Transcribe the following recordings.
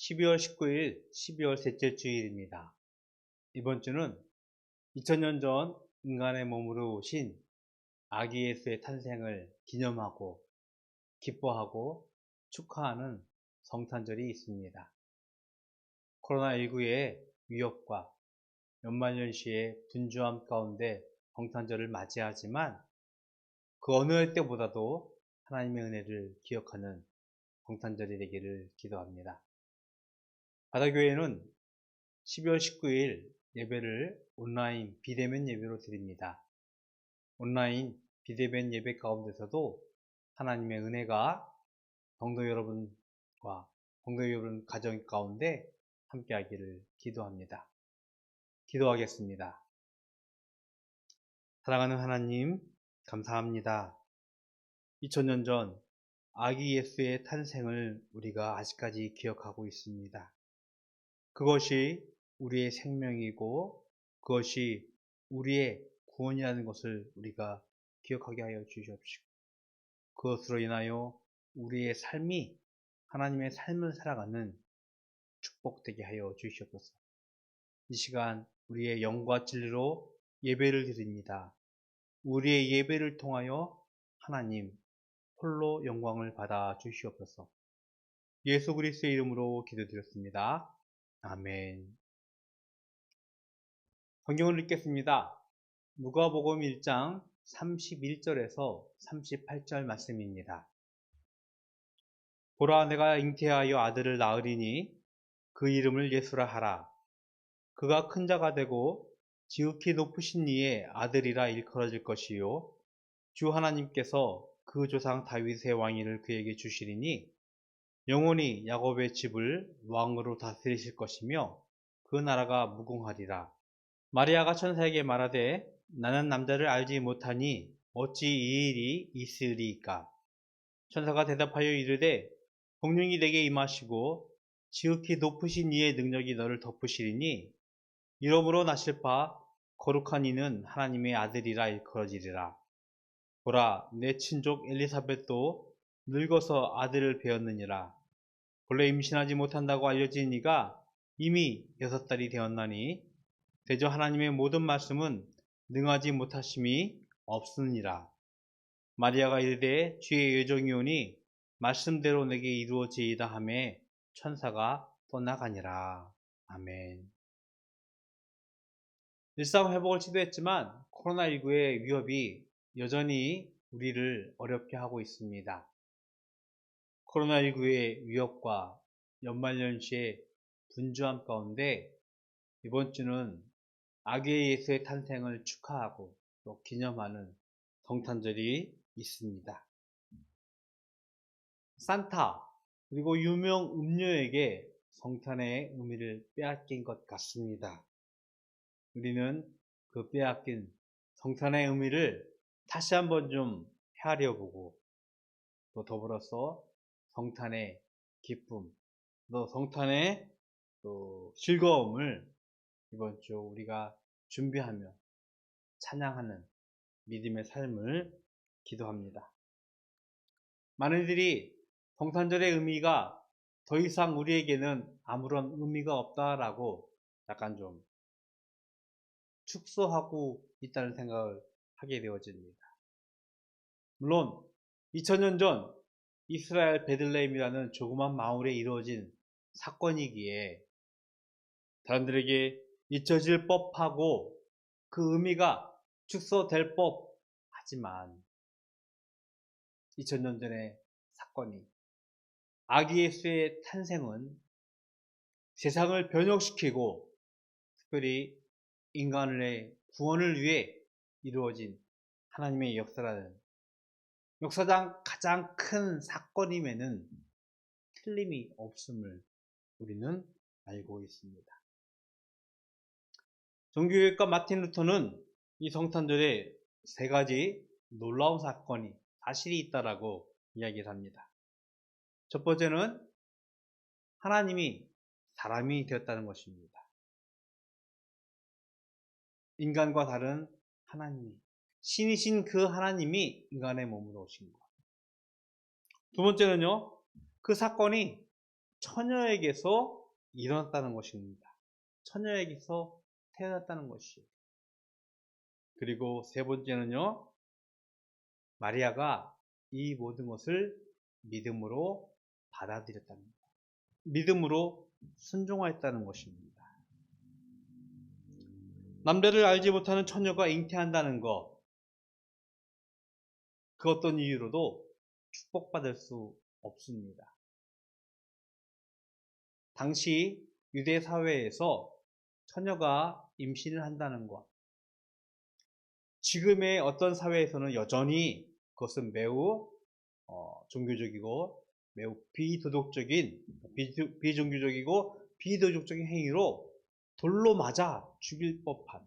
12월 19일 12월 셋째 주일입니다. 이번 주는 2000년 전 인간의 몸으로 오신 아기 예수의 탄생을 기념하고 기뻐하고 축하하는 성탄절이 있습니다. 코로나19의 위협과 연말연시의 분주함 가운데 성탄절을 맞이하지만 그 어느 때보다도 하나님의 은혜를 기억하는 성탄절이 되기를 기도합니다. 바다교회는 12월 19일 예배를 온라인 비대면 예배로 드립니다. 온라인 비대면 예배 가운데서도 하나님의 은혜가 성도 여러분과 성도 여러분 가정 가운데 함께하기를 기도합니다. 기도하겠습니다. 사랑하는 하나님, 감사합니다. 2000년 전 아기 예수의 탄생을 우리가 아직까지 기억하고 있습니다. 그것이 우리의 생명이고 그것이 우리의 구원이라는 것을 우리가 기억하게 하여 주시옵시고 그것으로 인하여 우리의 삶이 하나님의 삶을 살아가는 축복되게 하여 주시옵소서. 이 시간 우리의 영과 진리로 예배를 드립니다. 우리의 예배를 통하여 하나님 홀로 영광을 받아 주시옵소서. 예수 그리스도의 이름으로 기도드렸습니다. 아멘. 성경을 읽겠습니다. 누가복음 1장 31절에서 38절 말씀입니다. 보라, 내가 잉태하여 아들을 낳으리니 그 이름을 예수라 하라. 그가 큰 자가 되고 지극히 높으신 이의 아들이라 일컬어질 것이요 주 하나님께서 그 조상 다윗의 왕위를 그에게 주시리니 영원히 야곱의 집을 왕으로 다스리실 것이며 그 나라가 무궁하리라. 마리아가 천사에게 말하되 나는 남자를 알지 못하니 어찌 이 일이 있으리이까. 천사가 대답하여 이르되 성령이 내게 임하시고 지극히 높으신 이의 능력이 너를 덮으시리니 이러므로 나실 바 거룩한 이는 하나님의 아들이라 일컬어지리라. 보라, 내 친족 엘리사벳도 늙어서 아들을 배었느니라. 본래 임신하지 못한다고 알려진 이가 이미 6달이 되었나니 대저 하나님의 모든 말씀은 능하지 못하심이 없으니라. 마리아가 이르되 주의 여종이오니 말씀대로 내게 이루어지이다 하매 천사가 떠나가니라. 아멘. 일상 회복을 시도했지만 코로나19의 위협이 여전히 우리를 어렵게 하고 있습니다. 코로나19의 위협과 연말연시의 분주함 가운데 이번 주는 아기 예수의 탄생을 축하하고 또 기념하는 성탄절이 있습니다. 산타 그리고 유명 음료에게 성탄의 의미를 빼앗긴 것 같습니다. 우리는 그 빼앗긴 성탄의 의미를 다시 한번 좀 헤아려보고 또 더불어서 성탄의 기쁨, 또 성탄의 또 즐거움을 이번 주 우리가 준비하며 찬양하는 믿음의 삶을 기도합니다. 많은 이들이 성탄절의 의미가 더 이상 우리에게는 아무런 의미가 없다라고 약간 좀 축소하고 있다는 생각을 하게 되어집니다. 물론 2000년 전 이스라엘 베들레헴이라는 조그만 마을에 이루어진 사건이기에 사람들에게 잊혀질 법하고 그 의미가 축소될 법하지만 2000년 전의 사건이 아기 예수의 탄생은 세상을 변혁시키고 특별히 인간의 구원을 위해 이루어진 하나님의 역사상 가장 큰 사건임에는 틀림이 없음을 우리는 알고 있습니다. 종교개혁가 마틴 루터는 이 성탄절에 3가지 놀라운 사실이 있다라고 이야기를 합니다. 첫 번째는 하나님이 사람이 되었다는 것입니다. 인간과 다른 하나님이, 신이신 그 하나님이 인간의 몸으로 오신 것. 두 번째는요, 그 사건이 처녀에게서 일어났다는 것입니다. 처녀에게서 태어났다는 것이에요. 그리고 세 번째는요, 마리아가 이 모든 것을 믿음으로 받아들였다는 것. 믿음으로 순종하였다는 것입니다. 남자를 알지 못하는 처녀가 잉태한다는 것, 그 어떤 이유로도 축복받을 수 없습니다. 당시 유대 사회에서 처녀가 임신을 한다는 것, 지금의 어떤 사회에서는 여전히 그것은 매우 종교적이고 매우 비종교적이고 비도덕적인 행위로 돌로 맞아 죽일 법한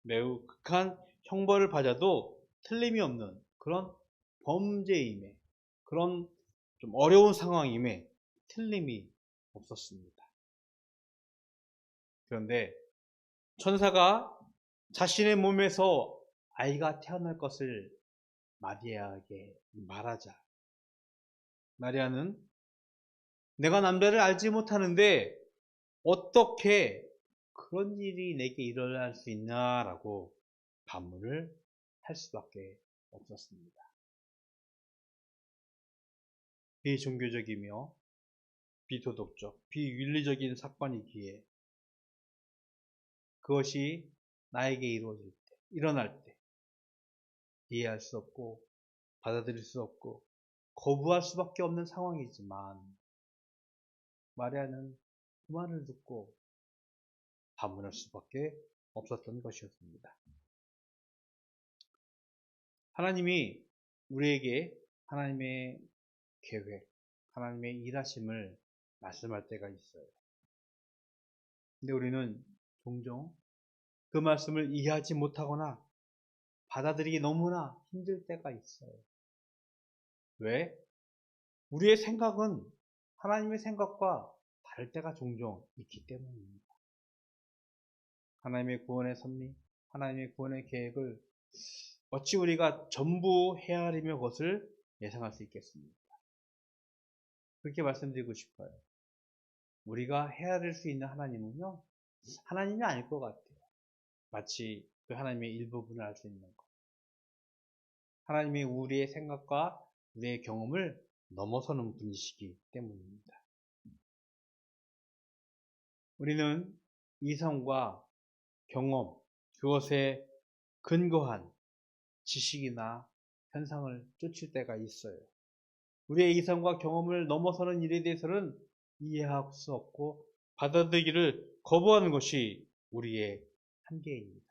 매우 극한 형벌을 받아도 틀림이 없는 그런 범죄임에, 그런 좀 어려운 상황임에 틀림이 없었습니다. 그런데 천사가 자신의 몸에서 아이가 태어날 것을 마리아에게 말하자, 마리아는 내가 남자를 알지 못하는데 어떻게 그런 일이 내게 일어날 수 있냐라고 반문을 할 수밖에 없었습니다. 비종교적이며 비도덕적, 비윤리적인 사건이기에 그것이 나에게 일어날 때 이해할 수 없고 받아들일 수 없고 거부할 수밖에 없는 상황이지만 마리아는 그 말을 듣고 반문할 수밖에 없었던 것이었습니다. 하나님이 우리에게 하나님의 계획, 하나님의 일하심을 말씀할 때가 있어요. 근데 우리는 종종 그 말씀을 이해하지 못하거나 받아들이기 너무나 힘들 때가 있어요. 왜? 우리의 생각은 하나님의 생각과 다를 때가 종종 있기 때문입니다. 하나님의 구원의 섭리, 하나님의 구원의 계획을 어찌 우리가 전부 헤아리며 그것을 예상할 수 있겠습니까? 그렇게 말씀드리고 싶어요. 우리가 헤아릴 수 있는 하나님은요, 하나님이 아닐 것 같아요. 마치 그 하나님의 일부분을 알 수 있는 것. 하나님이 우리의 생각과 우리의 경험을 넘어서는 분이시기 때문입니다. 우리는 이성과 경험, 그것에 근거한 지식이나 현상을 쫓을 때가 있어요. 우리의 이성과 경험을 넘어서는 일에 대해서는 이해할 수 없고 받아들이기를 거부하는 것이 우리의 한계입니다.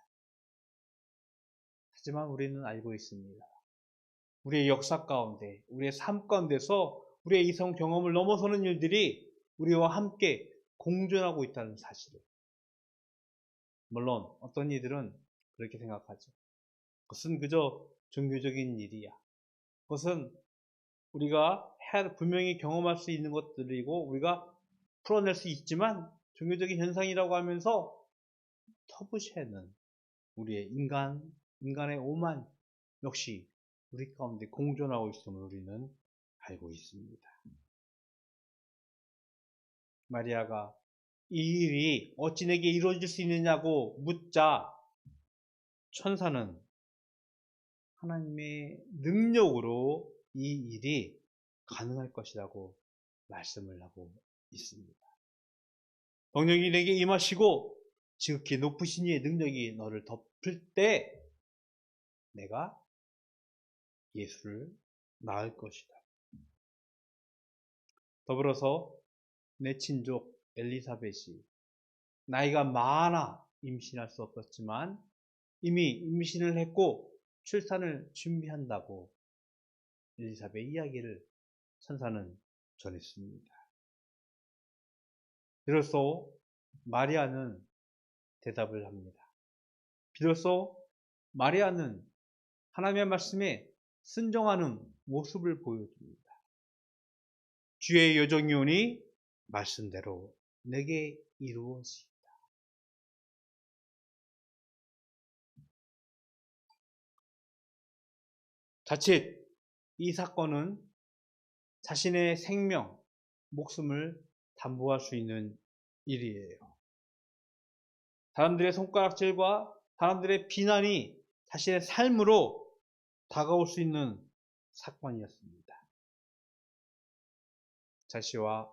하지만 우리는 알고 있습니다. 우리의 역사 가운데, 우리의 삶 가운데서 우리의 이성 경험을 넘어서는 일들이 우리와 함께 공존하고 있다는 사실을. 물론 어떤 이들은 그렇게 생각하죠. 그것은 그저 종교적인 일이야. 그것은 우리가 분명히 경험할 수 있는 것들이고 우리가 풀어낼 수 있지만 종교적인 현상이라고 하면서 터부시는 우리의 인간의 오만 역시 우리 가운데 공존하고 있음을 우리는 알고 있습니다. 마리아가 이 일이 어찌 내게 이루어질 수 있느냐고 묻자 천사는 하나님의 능력으로 이 일이 가능할 것이라고 말씀을 하고 있습니다. 성령이 내게 임하시고 지극히 높으신 이의 능력이 너를 덮을 때 내가 예수를 낳을 것이다. 더불어서 내 친족 엘리사벳이 나이가 많아 임신할 수 없었지만 이미 임신을 했고 출산을 준비한다고 엘리사벳 이야기를 천사는 전했습니다. 비로소 마리아는 대답을 합니다. 비로소 마리아는 하나님의 말씀에 순종하는 모습을 보여줍니다. 주의 여정이 오니 말씀대로 내게 이루어지이다. 자칫 이 사건은 자신의 생명, 목숨을 담보할 수 있는 일이에요. 사람들의 손가락질과 사람들의 비난이 자신의 삶으로 다가올 수 있는 사건이었습니다. 자신과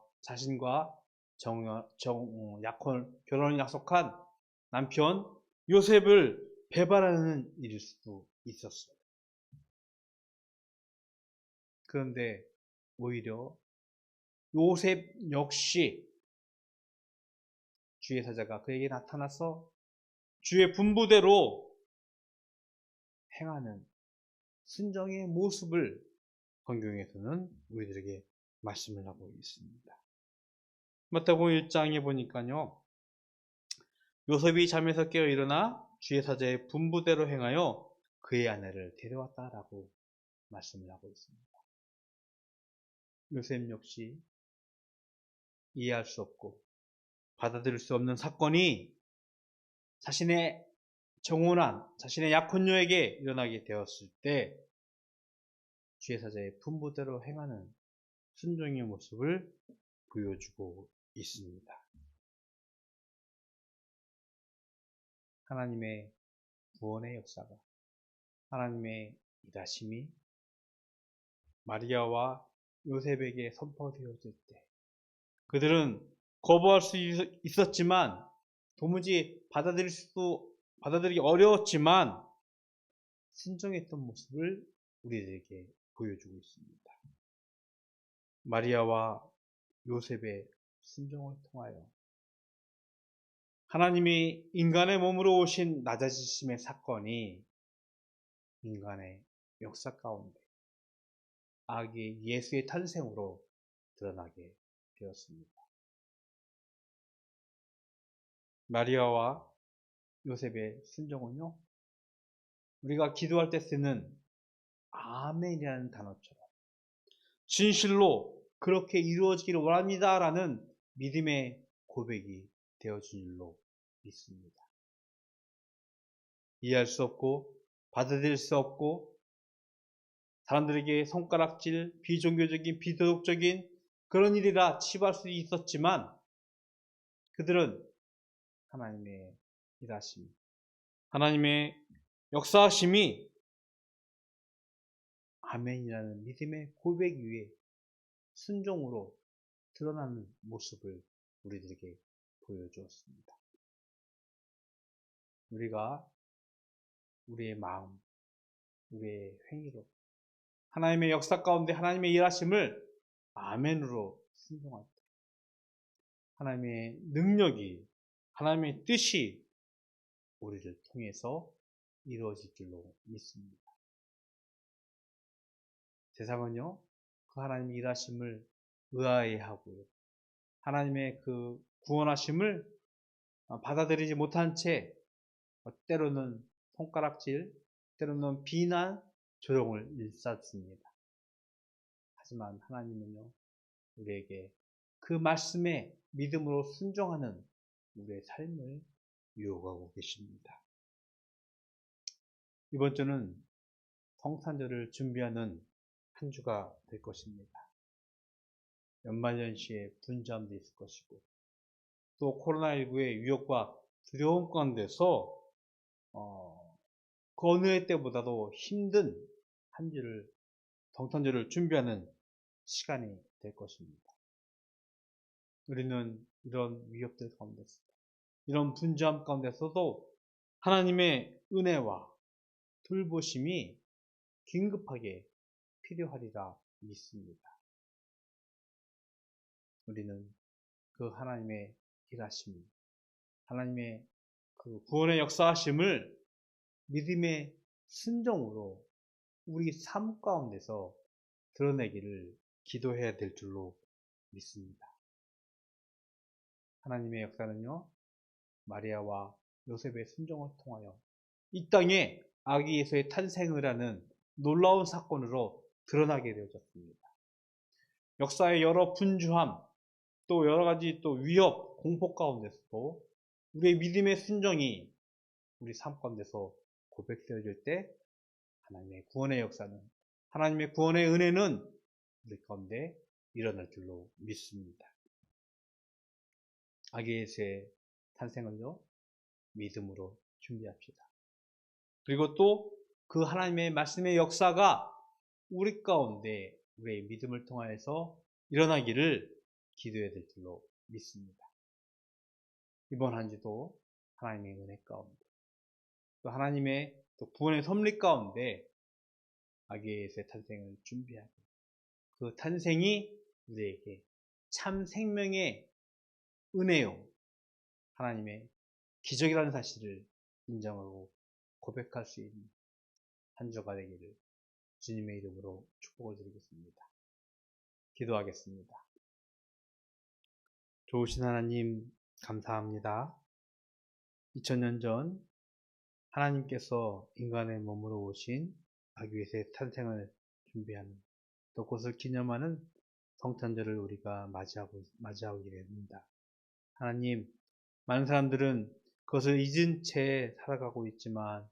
결혼을 약속한 남편 요셉을 배반하는 일일 수도 있었어요. 그런데 오히려 요셉 역시 주의 사자가 그에게 나타나서 주의 분부대로 행하는 순종의 모습을 성경에서는 우리들에게 말씀을 하고 있습니다. 마태복음 1장에 보니까요, 요셉이 잠에서 깨어 일어나 주의 사자의 분부대로 행하여 그의 아내를 데려왔다라고 말씀을 하고 있습니다. 요셉 역시 이해할 수 없고 받아들일 수 없는 사건이 자신의 정혼한 자신의 약혼녀에게 일어나게 되었을 때 주의 사자의 분부대로 행하는 순종의 모습을 보여주고 있습니다. 하나님의 구원의 역사가, 하나님의 일하심이 마리아와 요셉에게 선포되어질 때 그들은 거부할 수 있었지만 도무지 받아들이기 어려웠지만 순종했던 모습을 우리들에게 보여주고 있습니다. 마리아와 요셉의 순종을 통하여 하나님이 인간의 몸으로 오신 낮아지심의 사건이 인간의 역사 가운데 아기 예수의 탄생으로 드러나게 되었습니다. 마리아와 요셉의 순종은요, 우리가 기도할 때 쓰는 아멘이라는 단어처럼 진실로 그렇게 이루어지기를 원합니다 라는 믿음의 고백이 되어진 줄로 믿습니다. 이해할 수 없고 받아들일 수 없고 사람들에게 손가락질, 비종교적인, 비도덕적인 그런 일이라 치부할 수 있었지만 그들은 하나님의 일하심, 하나님의 역사하심이 아멘이라는 믿음의 고백 위에 순종으로 드러나는 모습을 우리들에게 보여주었습니다. 우리가 우리의 마음, 우리의 행위로 하나님의 역사 가운데 하나님의 일하심을 아멘으로 순종할 때 하나님의 능력이, 하나님의 뜻이 우리를 통해서 이루어질 줄로 믿습니다. 세상은요, 그 하나님의 일하심을 의아해하고요, 하나님의 그 구원하심을 받아들이지 못한 채 때로는 손가락질, 때로는 비난, 조롱을 일삼습니다. 하지만 하나님은요, 우리에게 그 말씀에 믿음으로 순종하는 우리의 삶을 유혹하고 계십니다. 이번 주는 성탄절을 준비하는 한 주가 될 것입니다. 연말연시에 분주함도 있을 것이고 또 코로나19의 위협과 두려움 가운데서 그 어느 해 때보다도 힘든 한 주를 성탄절을 준비하는 시간이 될 것입니다. 우리는 이런 위협들 가운데서 이런 분주함 가운데서도 하나님의 은혜와 돌보심이 긴급하게 필요하리라 믿습니다. 우리는 그 하나님의 일하심, 하나님의 그 구원의 역사하심을 믿음의 순종으로 우리 삶 가운데서 드러내기를 기도해야 될 줄로 믿습니다. 하나님의 역사는요, 마리아와 요셉의 순종을 통하여 이 땅에 아기 예수의 탄생을 하는 놀라운 사건으로 드러나게 되어졌습니다. 역사의 여러 분주함, 또 여러 가지 또 위협, 공포 가운데서도 우리의 믿음의 순종이 우리 삶 가운데서 고백되어질 때 하나님의 구원의 역사는, 하나님의 구원의 은혜는 우리 가운데 일어날 줄로 믿습니다. 아기 예수의 탄생을요, 믿음으로 준비합시다. 그리고 또 그 하나님의 말씀의 역사가 우리 가운데 우리의 믿음을 통하여서 일어나기를 기도해야 될 줄로 믿습니다. 이번 한 주도 하나님의 은혜 가운데 또 하나님의 또 구원의 섭리 가운데 아기 예수의 탄생을 준비하고 그 탄생이 우리에게 참 생명의 은혜요, 하나님의 기적이라는 사실을 인정하고 고백할 수 있는 한 주가 되기를 주님의 이름으로 축복을 드리겠습니다. 기도하겠습니다. 좋으신 하나님, 감사합니다. 2000년 전 하나님께서 인간의 몸으로 오신 아기 예수의 탄생을 준비하는 또 그것을 기념하는 성탄절을 우리가 맞이하게 됩니다. 하나님, 많은 사람들은 그것을 잊은 채 살아가고 있지만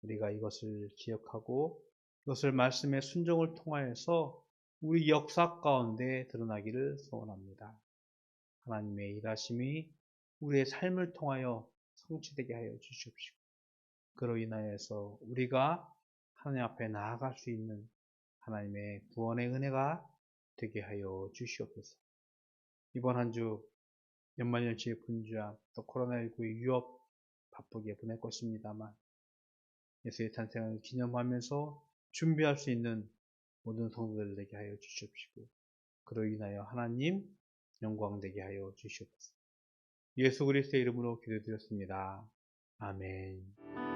우리가 이것을 기억하고 이것을 말씀의 순종을 통하여서 우리 역사 가운데 드러나기를 소원합니다. 하나님의 일하심이 우리의 삶을 통하여 성취되게 하여 주시옵시고 그로 인하여서 우리가 하나님 앞에 나아갈 수 있는 하나님의 구원의 은혜가 되게 하여 주시옵소서. 이번 한 주 연말연시의 분주함 또 코로나19의 위협 바쁘게 보낼 것입니다만 예수의 탄생을 기념하면서 준비할 수 있는 모든 성도들 되게 하여 주시옵시고 그로 인하여 하나님 영광되게 하여 주시옵소서. 예수 그리스도의 이름으로 기도드렸습니다. 아멘.